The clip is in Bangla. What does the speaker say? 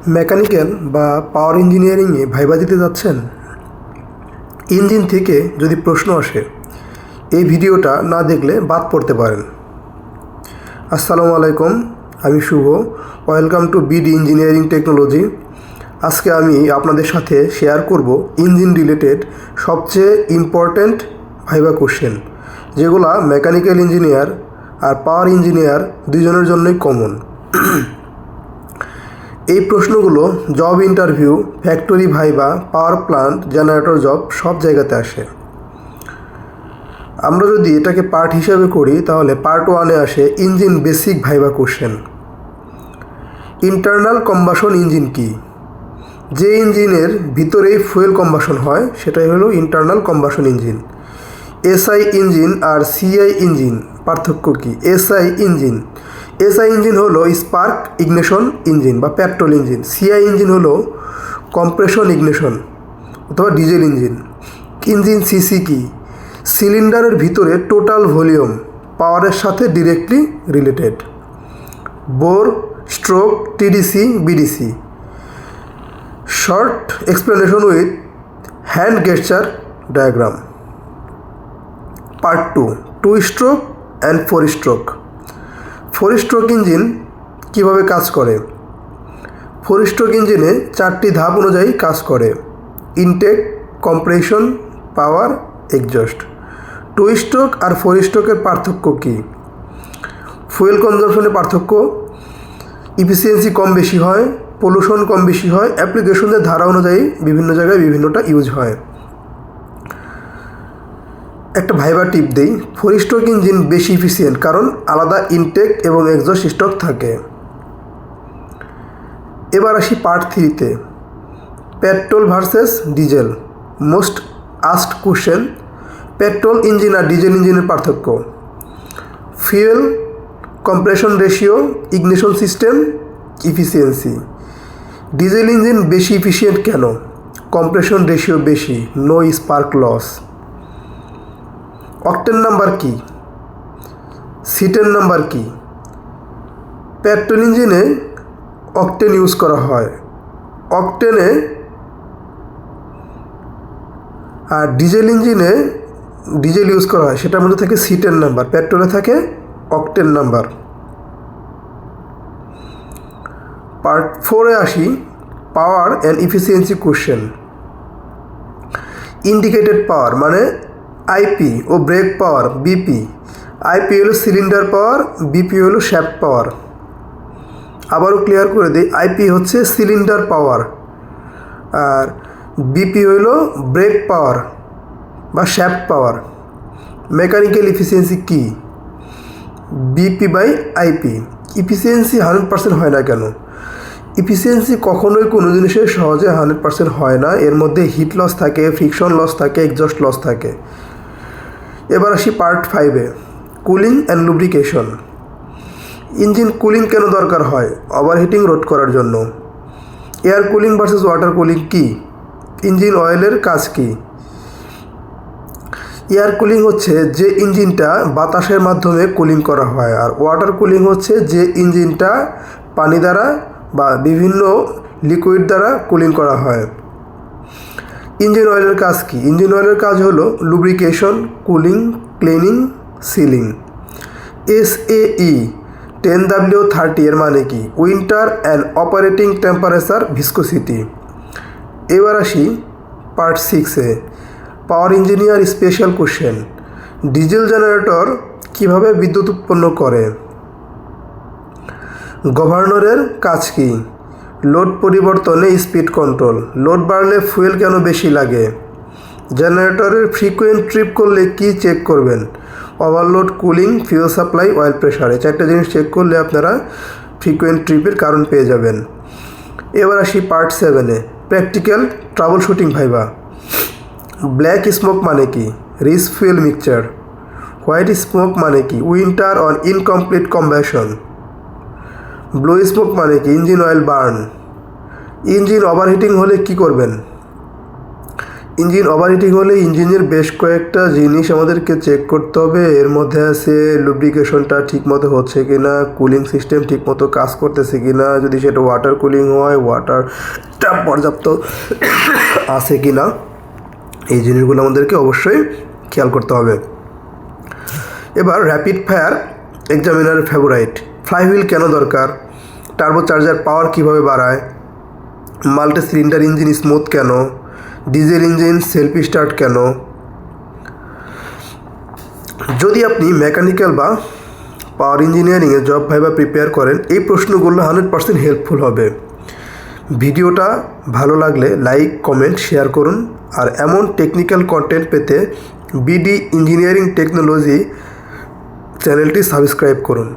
মেকানিক্যাল বা পাওয়ার ইঞ্জিনিয়ারিংয়ে ভাইবা দিতে যাচ্ছেন? ইঞ্জিন থেকে যদি প্রশ্ন আসে, এই ভিডিওটা না দেখলে বাদ পড়তে পারেন। আসসালামু আলাইকুম, আমি Shuvo. Welcome to BD engineering technology. আজকে আমি আপনাদের সাথে শেয়ার করব ইঞ্জিন রিলেটেড সবচেয়ে ইম্পর্ট্যান্ট ভাইবা কোশ্চেন, যেগুলা মেকানিক্যাল ইঞ্জিনিয়ার আর পাওয়ার ইঞ্জিনিয়ার দুজনের জন্যই কমন। এই প্রশ্নগুলো job interview, factory viva, power plant, generator job সব জায়গাতে আসে। আমরা যদি এটাকে পার্ট হিসাবে করি তাহলে পার্ট 1-এ আসে engine basic viva question. Internal combustion engine কি? যে ইঞ্জিনের ভিতরেই ফুয়েল কম্বাশন হয় সেটাই হলো internal combustion engine. SI engine আর সিআই ইঞ্জিন পার্থক্য কি? এসআই ইঞ্জিন হলো স্পার্ক ইগনিশন ইঞ্জিন বা পেট্রোল ইঞ্জিন। সিআই ইঞ্জিন হলো কম্প্রেশন ইগনিশন অথবা ডিজেল ইঞ্জিন। ইঞ্জিন সিসি কি? সিলিন্ডারের ভিতরে টোটাল ভলিউম পাওয়ারের সাথে directly related. Bore, stroke, TDC, BDC. Short explanation with hand gesture diagram. Part 2, 2 stroke and 4 stroke. 4 stroke engine কীভাবে কাজ করে? 4 স্ট্রোক ইঞ্জিনে 4টি ধাপ অনুযায়ী কাজ করে: ইনটেক, কম্প্রেশন, পাওয়ার, এক্সজস্ট। 2 স্ট্রোক আর 4 স্ট্রোকের পার্থক্য কী? ফুয়েল কনজাম্পশনের পার্থক্য: ইফিসিয়েন্সি কম বেশি হয়, পলিউশন কম বেশি হয়, অ্যাপ্লিকেশনের ধারা অনুযায়ী বিভিন্ন জায়গায় বিভিন্নটা ইউজ হয়। একটা ভাইবা টিপ দেই, 4 স্ট্রোক ইঞ্জিন বেশি ইফিসিয়েন্ট কারণ আলাদা ইনটেক এবং এক্সজস্ট স্ট্রোক থাকে। এবার আসি পার্ট 3-তে, petrol versus diesel. Most asked question, petrol engine আর ডিজেল ইঞ্জিনের পার্থক্য। Fuel compression ratio, ignition system, efficiency. Diesel engine বেশি ইফিসিয়েন্ট কেন? কম্প্রেশন রেশিও বেশি, no spark loss. Octane number কি? সিটেন নাম্বার কি? পেট্রোল ইঞ্জিনে অকটেন ইউজ করা হয়, অকটেনে আর ডিজেল ইঞ্জিনে ডিজেল ইউজ করা হয়, সেটার মধ্যে থাকে সিটেন নাম্বার, পেট্রোলে থাকে অকটেন নাম্বার। পার্ট 4-এ আসি, power and efficiency question. Indicated power মানে আইপি ও ব্রেক পাওয়ার বিপি। আইপি হলো সিলিন্ডার পাওয়ার, বিপি হলো শ্যাফট পাওয়ার। আবারও ক্লিয়ার করে দিই, আইপি হচ্ছে সিলিন্ডার পাওয়ার আর বিপি হলো ব্রেক পাওয়ার বা শ্যাফট পাওয়ার। মেকানিক্যাল ইফিসিয়েন্সি কি? BP by IP. ইফিসিয়েন্সি 100% হয় না কেন? ইফিসিয়েন্সি কখনোই কোনো জিনিসের সহজে 100% হয় না, এর মধ্যে হিট লস থাকে, ফ্রিকশন লস থাকে, এক্সজস্ট লস থাকে। এবার আসি পার্ট 5-এ, cooling and lubrication. Engine cooling কেন দরকার হয়? ওভারহিটিং রোধ করার জন্য। Air cooling versus water cooling কি? ইঞ্জিন অয়েলের কাজ কি? এয়ার কুলিং হচ্ছে যে ইঞ্জিনটা বাতাসের মাধ্যমে কুলিং করা হয়, আর ওয়াটার কুলিং হচ্ছে যে ইঞ্জিনটা পানি দ্বারা বা বিভিন্ন লিকুইড দ্বারা কুলিং করা হয়। ইঞ্জিন অয়েলের কাজ কি? ইঞ্জিন অয়েলের কাজ হলো lubrication, cooling, cleaning, sealing. SAE 10W30 এর মানে কি? Winter and operating temperature, viscosity. এবার আসি পার্ট 6-এ, power engineer special question. Diesel generator কিভাবে বিদ্যুৎ উৎপন্ন করে? গভর্নরের কাজ কি? লোড পরিবর্তনে স্পিড কন্ট্রোল। লোড বাড়লে ফুয়েল কেন বেশি লাগে? জেনারেটরের ফ্রিকোয়েন্ট ট্রিপ করলে কি চেক করবেন? Overload, cooling, fuel supply, oil pressure. এই 4টে জিনিস চেক করলে আপনারা ফ্রিকোয়েন্ট ট্রিপের কারণ পেয়ে যাবেন। এবার আসি পার্ট 7-এ, practical trouble shooting viva. Black smoke মানে কি? Rich fuel mixture. White smoke মানে কি? Winter on incomplete combustion. Blue smoke মানে কি? Engine oil burn. Engine overheating হলে কি করবেন? ইঞ্জিন ওভারহিটিং হলে ইঞ্জিনের বেশ কয়েকটা জিনিস আমাদেরকে চেক করতে হবে। এর মধ্যে আছে লুব্রিকেশনটা ঠিকমতো হচ্ছে কি না, কুলিং সিস্টেম ঠিকমতো কাজ করতেছে কি না, যদি সেটা ওয়াটার কুলিং হয় ওয়াটারটা পর্যাপ্ত আছে কি না, এই জিনিসগুলো আমাদেরকে অবশ্যই খেয়াল করতে হবে। এবার rapid fire examiner favourite, flywheel কেন দরকার, টার্বোচার্জার পাওয়ার কিভাবে বাড়ায়, মাল্টি সিলিন্ডার ইঞ্জিন স্মুথ কেন, ডিজেল ইঞ্জিন সেলফ স্টার্ট কেন। যদি আপনি মেকানিক্যাল বা পাওয়ার ইঞ্জিনিয়ারিংয়ে জব ভাইবা প্রিপেয়ার করেন, এই প্রশ্নগুলো 100% হেল্পফুল হবে। ভিডিওটা ভালো লাগলে লাইক, কমেন্ট, শেয়ার করুন। আর এমন টেকনিক্যাল কন্টেন্ট পেতে বিডি ইঞ্জিনিয়ারিং টেকনোলজি চ্যানেলটি সাবস্ক্রাইব করুন।